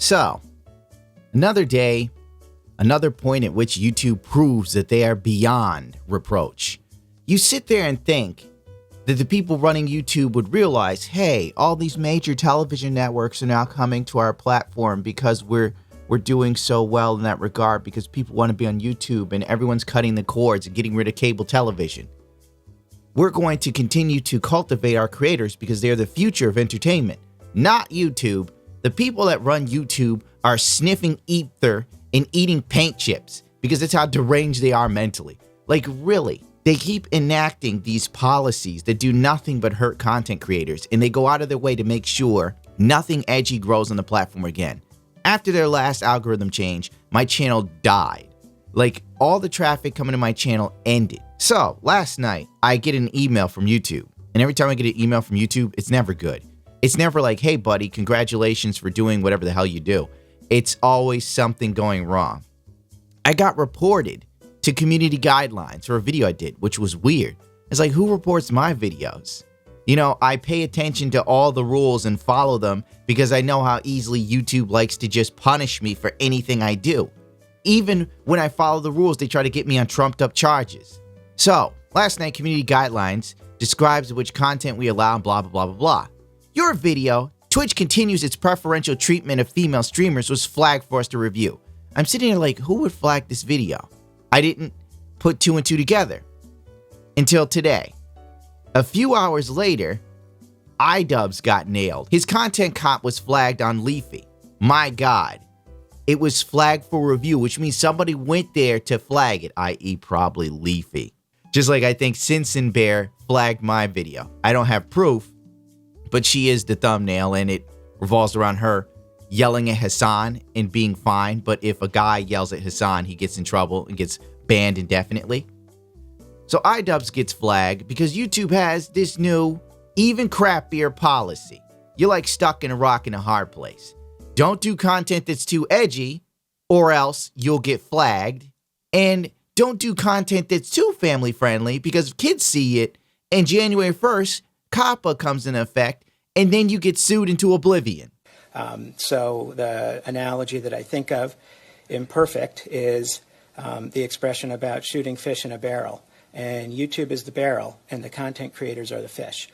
So, another day, another point at which YouTube proves that they are beyond reproach. You sit there and think that the people running YouTube would realize, hey, all these major television networks are now coming to our platform because we're doing so well in that regard, because people want to be on YouTube and everyone's cutting the cords and getting rid of cable television. We're going to continue to cultivate our creators because they're the future of entertainment, not YouTube. The people that run YouTube are sniffing ether and eating paint chips because that's how deranged they are mentally. Like, really, they keep enacting these policies that do nothing but hurt content creators, and they go out of their way to make sure nothing edgy grows on the platform again. After their last algorithm change, my channel died. Like, all the traffic coming to my channel ended. So, last night, I get an email from YouTube. And every time I get an email from YouTube, it's never good. It's never like, hey, buddy, congratulations for doing whatever the hell you do. It's always something going wrong. I got reported to community guidelines for a video I did, which was weird. It's like, who reports my videos? You know, I pay attention to all the rules and follow them because I know how easily YouTube likes to just punish me for anything I do. Even when I follow the rules, they try to get me on trumped up charges. So, last night, community guidelines describes which content we allow and blah, blah, blah, blah, blah. Your video, Twitch continues its preferential treatment of female streamers, was flagged for us to review. I'm sitting here like, who would flag this video? I didn't put two and two together until today. A few hours later, Idubbs got nailed. His content comp was flagged on Leafy. My God. It was flagged for review, which means somebody went there to flag it, i.e. probably Leafy. Just like I think Sinsin Bear flagged my video. I don't have proof, but she is the thumbnail, and it revolves around her yelling at Hassan and being fine. But if a guy yells at Hassan, he gets in trouble and gets banned indefinitely. So Idubbs gets flagged because YouTube has this new, even crappier policy. You're like stuck in a rock and a hard place. Don't do content that's too edgy, or else you'll get flagged. And don't do content that's too family friendly, because if kids see it, and January 1st, COPPA comes into effect, and then you get sued into oblivion. So the analogy that I think of, imperfect, is the expression about shooting fish in a barrel. And YouTube is the barrel, and the content creators are the fish.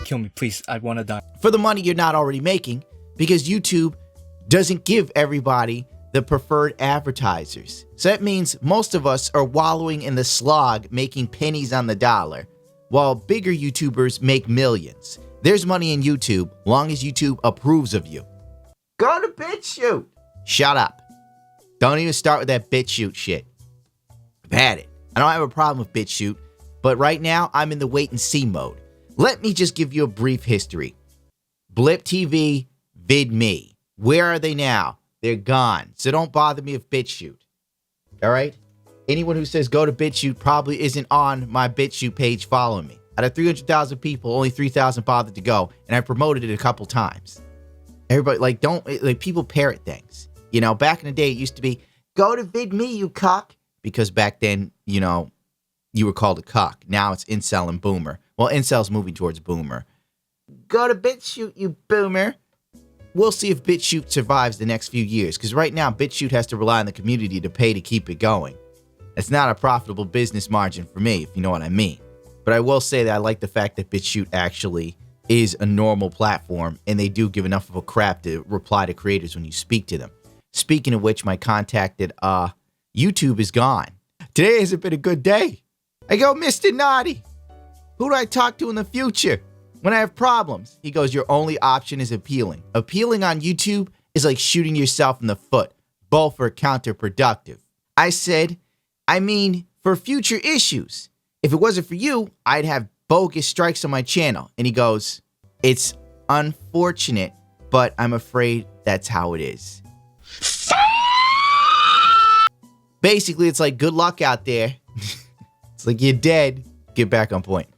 Kill me, please. I want to die. For the money you're not already making, because YouTube doesn't give everybody the preferred advertisers. So that means most of us are wallowing in the slog, making pennies on the dollar, while bigger YouTubers make millions. There's money in YouTube, long as YouTube approves of you. Go to Bitchshoot. Shut up. Don't even start with that Bitchshoot shit. I've had it. I don't have a problem with Bitchshoot, but right now I'm in the wait and see mode. Let me just give you a brief history. Blip TV, VidMe. Where are they now? They're gone. So don't bother me with Bitchshoot. All right? Anyone who says go to Bitchshoot probably isn't on my Bitchshoot page following me. Out of 300,000 people, only 3,000 bothered to go, and I promoted it a couple times. Everybody, people parrot things. You know, back in the day, it used to be, go to VidMe, you cuck. Because back then, you know, you were called a cuck. Now it's incel and boomer. Well, incel's moving towards boomer. Go to Bitchshoot, you boomer. We'll see if Bitchshoot survives the next few years, because right now, Bitchshoot has to rely on the community to pay to keep it going. It's not a profitable business margin for me, if you know what I mean. But I will say that I like the fact that Bitchshoot actually is a normal platform, and they do give enough of a crap to reply to creators when you speak to them. Speaking of which, my contacted YouTube is gone. Today hasn't been a good day. I go, Mr. Naughty, who do I talk to in the future when I have problems? He goes, your only option is appealing. Appealing on YouTube is like shooting yourself in the foot. Both are counterproductive. I said, I mean, for future issues. If it wasn't for you, I'd have bogus strikes on my channel. And he goes, it's unfortunate, but I'm afraid that's how it is. Basically, it's like, good luck out there. It's like, you're dead. Get back on point.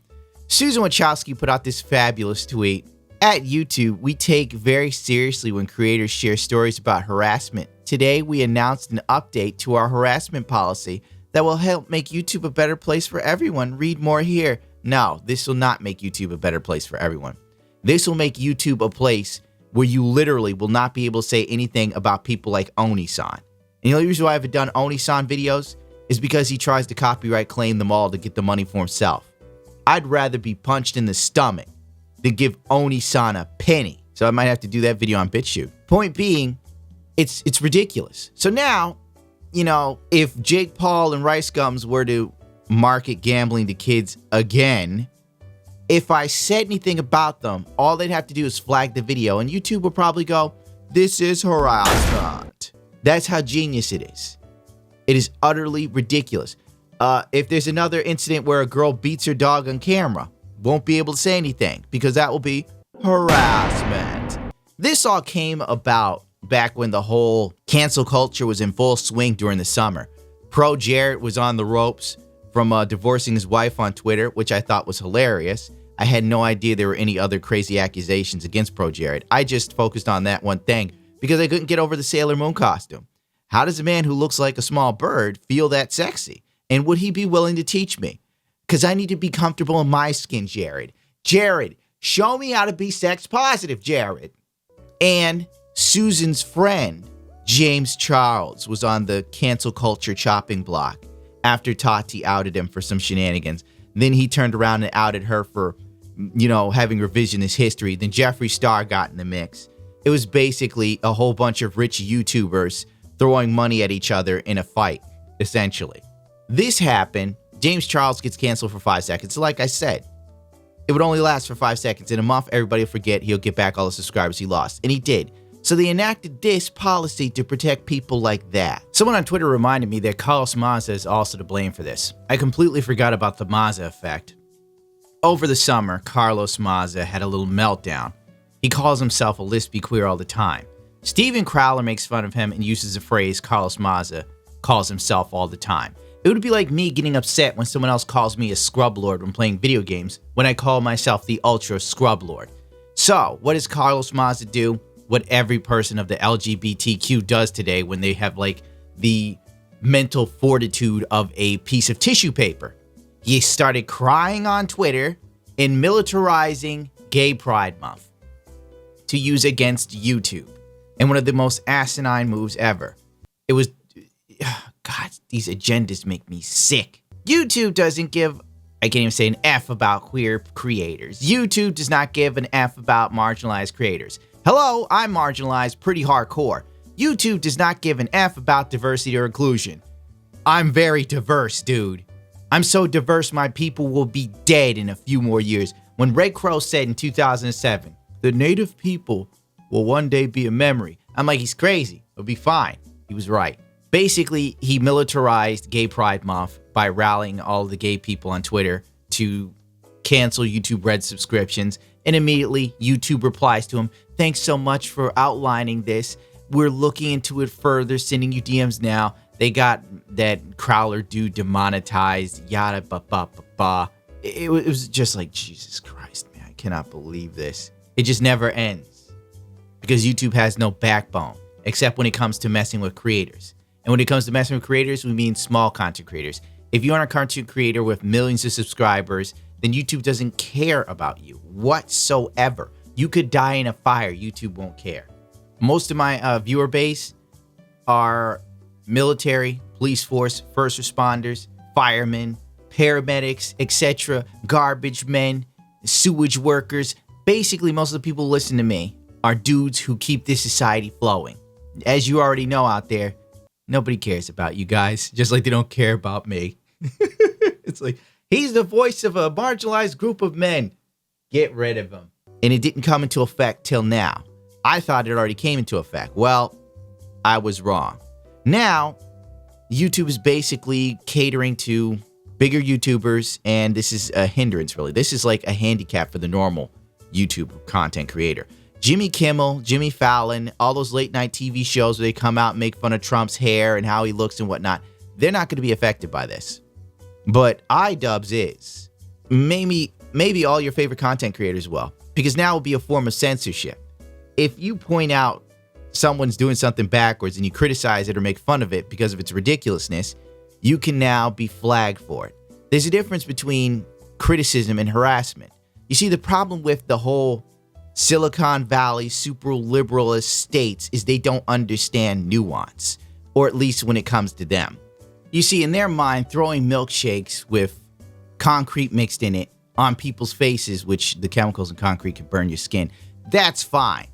Susan Wachowski put out this fabulous tweet. At YouTube, we take very seriously when creators share stories about harassment. Today, we announced an update to our harassment policy that will help make YouTube a better place for everyone. Read more here. No, this will not make YouTube a better place for everyone. This will make YouTube a place where you literally will not be able to say anything about people like Oni-san. And the only reason why I haven't done Oni-san videos is because he tries to copyright claim them all to get the money for himself. I'd rather be punched in the stomach than give Oni-san a penny. So I might have to do that video on Bitchshoot. Point being, it's ridiculous. So now, you know, if Jake Paul and RiceGums were to market gambling to kids again, if I said anything about them, all they'd have to do is flag the video, and YouTube would probably go, "This is harassment." That's how genius it is. It is utterly ridiculous. If there's another incident where a girl beats her dog on camera, won't be able to say anything because that will be harassment. This all came about back when the whole cancel culture was in full swing during the summer. Pro Jarrett was on the ropes from divorcing his wife on Twitter, which I thought was hilarious. I had no idea there were any other crazy accusations against Pro Jarrett. I just focused on that one thing because I couldn't get over the Sailor Moon costume. How does a man who looks like a small bird feel that sexy? And would he be willing to teach me? Because I need to be comfortable in my skin, Jared. Jared, show me how to be sex positive, Jared. And Susan's friend, James Charles, was on the cancel culture chopping block after Tati outed him for some shenanigans. Then he turned around and outed her for, you know, having revisionist history. Then Jeffree Star got in the mix. It was basically a whole bunch of rich YouTubers throwing money at each other in a fight, essentially. This happened. James Charles gets canceled for 5 seconds. Like I said, it would only last for 5 seconds. In a month, everybody will forget. He'll get back all the subscribers he lost. And he did. So they enacted this policy to protect people like that. Someone on Twitter reminded me that Carlos Mazda is also to blame for this. I completely forgot about the Mazda effect. Over the summer, Carlos Mazda had a little meltdown. He calls himself a lispy queer all the time. Steven Crowler makes fun of him and uses the phrase Carlos Mazda calls himself all the time. It would be like me getting upset when someone else calls me a scrub lord when playing video games when I call myself the ultra scrub lord. So, what does Carlos Mazda do? What every person of the LGBTQ does today when they have like the mental fortitude of a piece of tissue paper. He started crying on Twitter and militarizing Gay Pride Month to use against YouTube. And one of the most asinine moves ever. It was, God, these agendas make me sick. YouTube doesn't give, I can't even say an F about queer creators. YouTube does not give an F about marginalized creators. Hello, I'm marginalized pretty hardcore. YouTube does not give an F about diversity or inclusion. I'm very diverse, dude. I'm so diverse my people will be dead in a few more years. When Red Crow said in 2007, the native people will one day be a memory. I'm like, he's crazy. It'll be fine. He was right. Basically, he militarized Gay Pride Month by rallying all the gay people on Twitter to cancel YouTube Red subscriptions. And immediately, YouTube replies to him, "Thanks so much for outlining this. We're looking into it further, sending you DMs now." They got that Crowler dude demonetized, yada ba ba ba ba. It was just like, Jesus Christ, man, I cannot believe this. It just never ends. Because YouTube has no backbone, except when it comes to messing with creators. And when it comes to messing with creators, we mean small content creators. If you aren't a content creator with millions of subscribers, then YouTube doesn't care about you whatsoever. You could die in a fire, YouTube won't care. Most of my viewer base are military, police force, first responders, firemen, paramedics, etc., garbage men, sewage workers. Basically, most of the people who listen to me are dudes who keep this society flowing. As you already know out there, nobody cares about you guys, just like they don't care about me. It's like, he's the voice of a marginalized group of men. Get rid of him. And it didn't come into effect till now. I thought it already came into effect. Well, I was wrong. Now, YouTube is basically catering to bigger YouTubers, and this is a hindrance, really. This is like a handicap for the normal YouTube content creator. Jimmy Kimmel, Jimmy Fallon, all those late night TV shows where they come out and make fun of Trump's hair and how he looks and whatnot, they're not going to be affected by this. But Idubbs is. Maybe all your favorite content creators will, because now it will be a form of censorship. If you point out someone's doing something backwards and you criticize it or make fun of it because of its ridiculousness, you can now be flagged for it. There's a difference between criticism and harassment. You see, the problem with the whole Silicon Valley super liberalist states is they don't understand nuance, or at least when it comes to them. You see, in their mind, throwing milkshakes with concrete mixed in it on people's faces, which the chemicals in concrete can burn your skin, that's fine.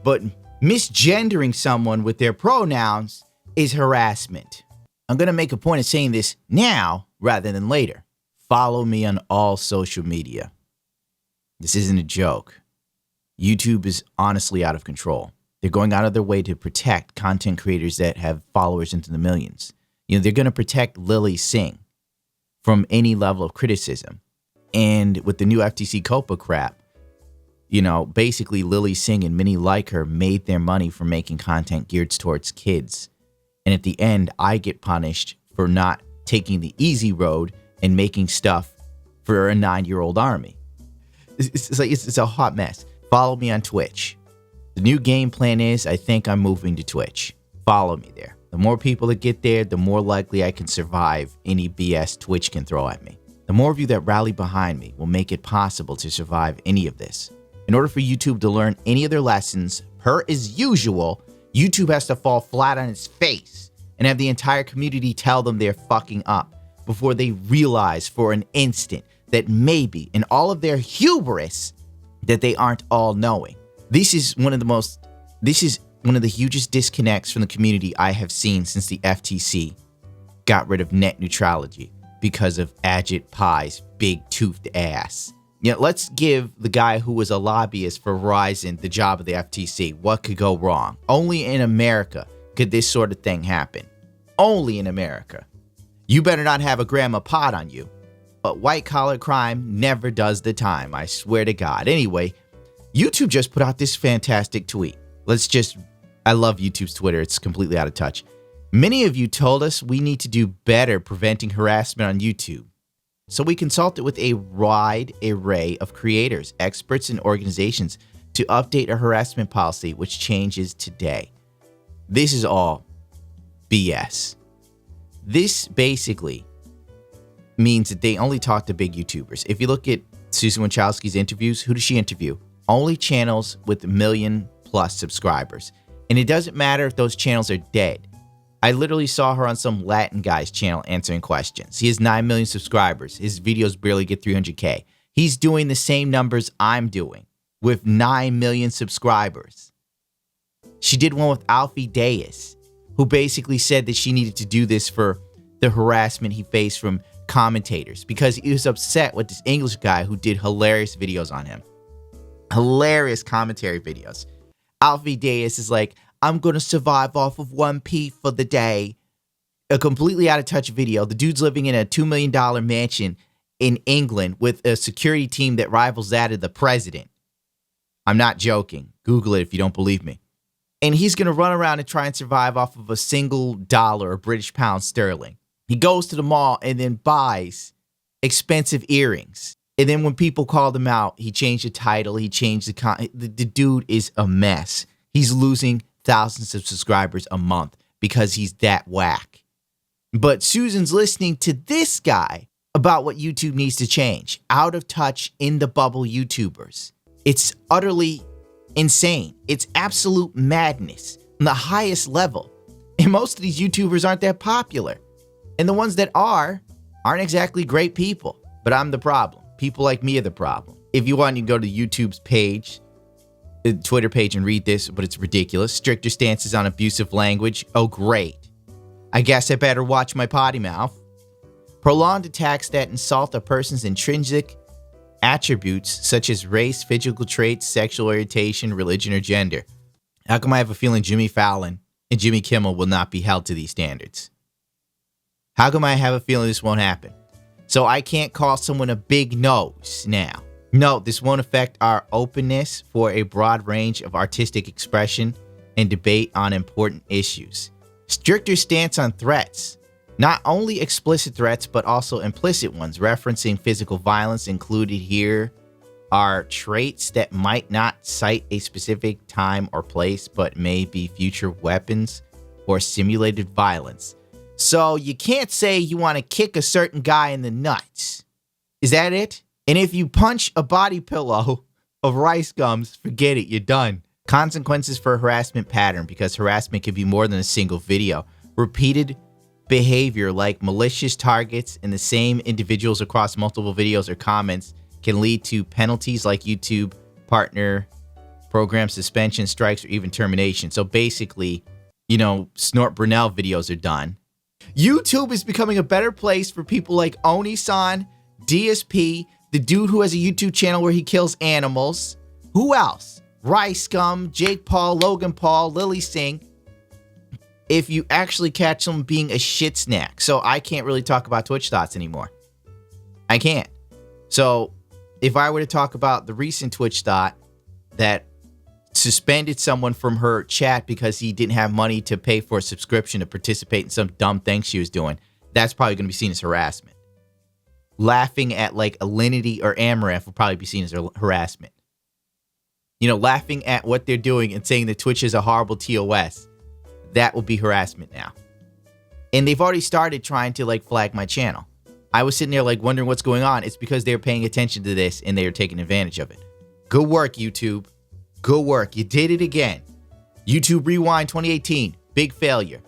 But misgendering someone with their pronouns is harassment. I'm going to make a point of saying this now rather than later. Follow me on all social media. This isn't a joke. YouTube is honestly out of control. They're going out of their way to protect content creators that have followers into the millions. You know, they're going to protect Lily Singh from any level of criticism. And with the new FTC COPA crap, you know, basically Lily Singh and many like her made their money from making content geared towards kids. And at the end, I get punished for not taking the easy road and making stuff for a 9-year-old army. It's a hot mess. Follow me on Twitch. The new game plan is I think I'm moving to Twitch. Follow me there. The more people that get there, the more likely I can survive any BS Twitch can throw at me. The more of you that rally behind me will make it possible to survive any of this. In order for YouTube to learn any of their lessons, per as usual, YouTube has to fall flat on its face and have the entire community tell them they're fucking up before they realize for an instant that maybe in all of their hubris that they aren't all knowing. This is one of the hugest disconnects from the community I have seen since the FTC got rid of net neutrality because of Ajit Pai's big-toothed ass. You know, let's give the guy who was a lobbyist for Verizon the job of the FTC. What could go wrong? Only in America could this sort of thing happen. Only in America. You better not have a grandma pot on you. But white-collar crime never does the time, I swear to God. Anyway, YouTube just put out this fantastic tweet. I love YouTube's Twitter. It's completely out of touch. Many of you told us we need to do better preventing harassment on YouTube. So we consulted with a wide array of creators, experts, and organizations to update our harassment policy, which changes today. This is all BS. This basically means that they only talk to big YouTubers. If you look at Susan Wachowski's interviews, who does she interview? Only channels with 1 million+ subscribers. And it doesn't matter if those channels are dead. I literally saw her on some Latin guy's channel answering questions. He has 9 million subscribers. His videos barely get 300K. He's doing the same numbers I'm doing with 9 million subscribers. She did one with Alfie Deis, who basically said that she needed to do this for the harassment he faced from commentators because he was upset with this English guy who did hilarious videos on him. Hilarious commentary videos. Alfie Deis is like, I'm going to survive off of 1p for the day. A completely out of touch video. The dude's living in a $2 million mansion in England with a security team that rivals that of the president. I'm not joking. Google it if you don't believe me. And he's going to run around and try and survive off of a single dollar or British pound sterling. He goes to the mall and then buys expensive earrings. And then when people called him out, he changed the title. He changed the dude is a mess. He's losing thousands of subscribers a month because he's that whack. But Susan's listening to this guy about what YouTube needs to change. Out of touch, in the bubble YouTubers. It's utterly insane. It's absolute madness on the highest level. And most of these YouTubers aren't that popular. And the ones that aren't exactly great people. But I'm the problem. People like me are the problem. If you want, you can go to YouTube's page, the Twitter page, and read this, but it's ridiculous. Stricter stances on abusive language. Oh, great. I guess I better watch my potty mouth. Prolonged attacks that insult a person's intrinsic attributes such as race, physical traits, sexual orientation, religion, or gender. How come I have a feeling Jimmy Fallon and Jimmy Kimmel will not be held to these standards? How come I have a feeling this won't happen? So I can't call someone a big nose now. No, this won't affect our openness for a broad range of artistic expression and debate on important issues. Stricter stance on threats. Not only explicit threats, but also implicit ones, referencing physical violence. Included here are traits that might not cite a specific time or place, but may be future weapons or simulated violence. So you can't say you want to kick a certain guy in the nuts. Is that it? And if you punch a body pillow of RiceGums, forget it, you're done. Consequences for harassment pattern, because harassment can be more than a single video. Repeated behavior like malicious targets in the same individuals across multiple videos or comments can lead to penalties like YouTube partner program suspension, strikes, or even termination. So basically, Snort Brunel videos are done. YouTube is becoming a better place for people like Oni-san, DSP, the dude who has a YouTube channel where he kills animals. Who else? RiceGum, Jake Paul, Logan Paul, Lily Singh. If you actually catch them being a shit snack. So I can't really talk about Twitch thoughts anymore. I can't. So if I were to talk about the recent Twitch thought that suspended someone from her chat because he didn't have money to pay for a subscription to participate in some dumb thing she was doing, that's probably going to be seen as harassment. Laughing at like Alinity or Amaranth will probably be seen as harassment. Laughing at what they're doing and saying that Twitch is a horrible TOS, that will be harassment now. And they've already started trying to like flag my channel. I was sitting there like wondering what's going on. It's because they're paying attention to this and they are taking advantage of it. Good work, YouTube. Good work. You did it again. YouTube Rewind 2018, big failure.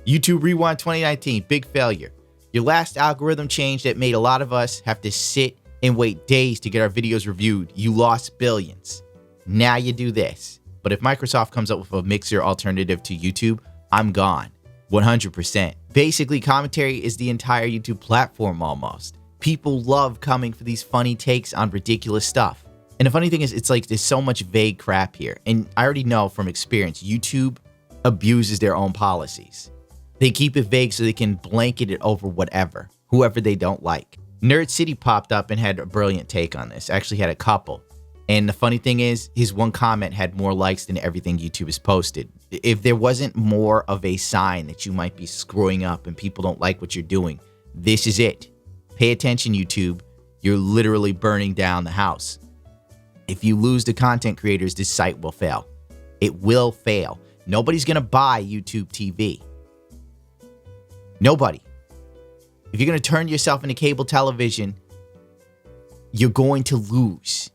YouTube Rewind 2019, big failure. Your last algorithm change that made a lot of us have to sit and wait days to get our videos reviewed. You lost billions. Now you do this. But if Microsoft comes up with a Mixer alternative to YouTube, I'm gone. 100%. Basically, commentary is the entire YouTube platform almost. People love coming for these funny takes on ridiculous stuff. And the funny thing is, it's like there's so much vague crap here. And I already know from experience, YouTube abuses their own policies. They keep it vague so they can blanket it over whatever, whoever they don't like. Nerd City popped up and had a brilliant take on this. Actually had a couple. And the funny thing is, his one comment had more likes than everything YouTube has posted. If there wasn't more of a sign that you might be screwing up and people don't like what you're doing, this is it. Pay attention, YouTube. You're literally burning down the house. If you lose the content creators, this site will fail. It will fail. Nobody's going to buy YouTube TV. Nobody. If you're going to turn yourself into cable television, you're going to lose.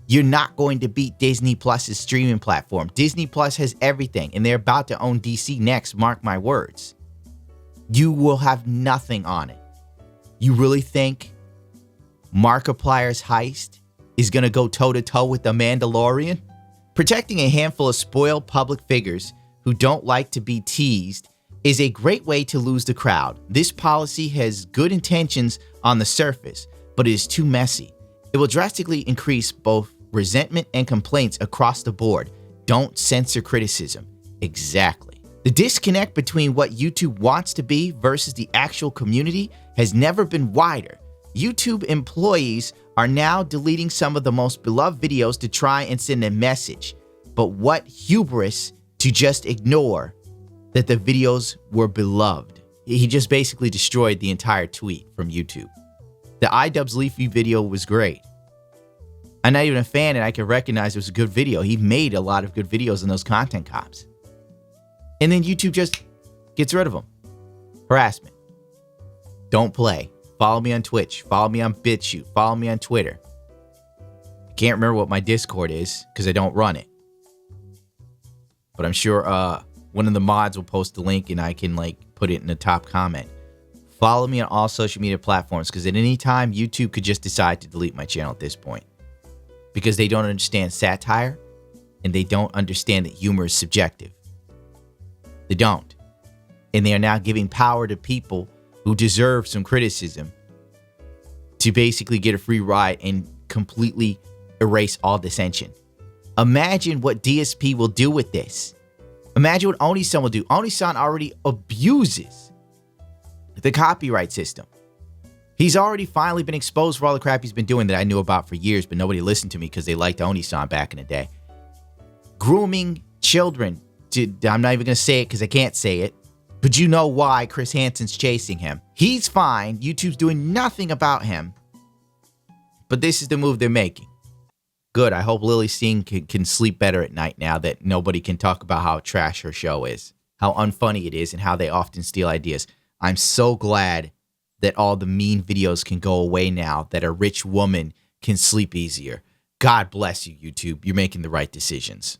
You're not going to beat Disney Plus's streaming platform. Disney Plus has everything, and they're about to own DC next, mark my words. You will have nothing on it. You really think Markiplier's heist is going to go toe-to-toe with The Mandalorian? Protecting a handful of spoiled public figures who don't like to be teased is a great way to lose the crowd. This policy has good intentions on the surface, but it is too messy. It will drastically increase both resentment and complaints across the board. Don't censor criticism. Exactly. The disconnect between what YouTube wants to be versus the actual community has never been wider. YouTube employees are now deleting some of the most beloved videos to try and send a message. But what hubris to just ignore that the videos were beloved. He just basically destroyed the entire tweet from YouTube. The Idubbs Leafy video was great. I'm not even a fan and I can recognize it was a good video. He made a lot of good videos in those content cops. And then YouTube just gets rid of them. Harassment. Don't play. Follow me on Twitch. Follow me on Bitchshoot. Follow me on Twitter. I can't remember what my Discord is because I don't run it. But I'm sure one of the mods will post the link and I can put it in the top comment. Follow me on all social media platforms because at any time YouTube could just decide to delete my channel at this point. Because they don't understand satire and they don't understand that humor is subjective. They don't. And they are now giving power to people who deserve some criticism to basically get a free ride and completely erase all dissension. Imagine what DSP will do with this. Imagine what Oni-san will do. Oni-san already abuses the copyright system. He's already finally been exposed for all the crap he's been doing that I knew about for years, but nobody listened to me because they liked Oni-san back in the day. Grooming children. I'm not even going to say it because I can't say it. But you know why Chris Hansen's chasing him. He's fine. YouTube's doing nothing about him. But this is the move they're making. Good. I hope Lily Singh can sleep better at night now that nobody can talk about how trash her show is. How unfunny it is and how they often steal ideas. I'm so glad that all the mean videos can go away now, that a rich woman can sleep easier. God bless you, YouTube. You're making the right decisions.